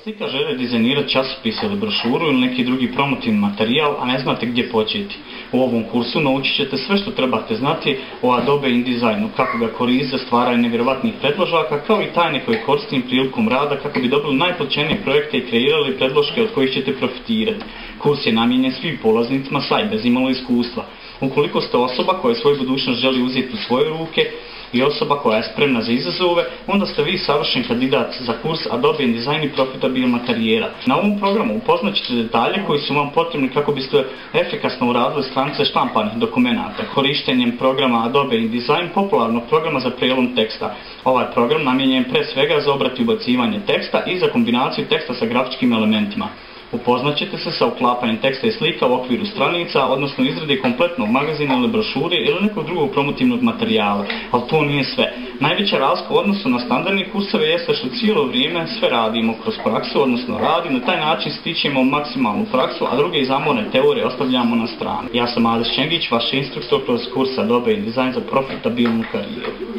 ikad želi dizajnirati časopis ili brošuru ili neki drugi promotivni materijal, a ne znate gdje početi? U ovom kursu naučit ćete sve što trebate znati o Adobe InDesignu, kako ga koristiti za stvaranje nevjerovatnih predložaka, kao i tajne koje koristim prilikom rada kako bi dobili najplaćenije projekte i kreirali predloške od kojih ćete profitirati. Kurs je namijenjen svim polaznicima bez imalo iskustva. Ukoliko ste osoba koja svoju budućnost želi uzeti u svoje ruke i osoba koja je spremna za izazove, onda ste vi savršen kandidat za kurs Adobe InDesign i profitabilna karijera. Na ovom programu upoznat ćete detalje koji su vam potrebni kako biste efikasno uradili stranice štampanih dokumenata, korištenjem programa Adobe InDesign, popularnog programa za prijelom teksta. Ovaj program namijenjen je pre svega za obrat i ubacivanje teksta i za kombinaciju teksta sa grafičkim elementima. Upoznat ćete se sa uklapanjem teksta i slika u okviru stranica, odnosno izradi kompletnog magazina ili brošure ili nekog drugog promotivnog materijala. Ali to nije sve. Najveća razlika u odnosu na standardne kurseve jeste što cijelo vrijeme sve radimo kroz praksu, odnosno radi. Na taj način stičemo maksimalnu praksu, a druge zamorne teorije ostavljamo na stranu. Ja sam Adis Čengić, vaš instruktor kroz kurs Adobe InDesign za profitabilnu karijeru.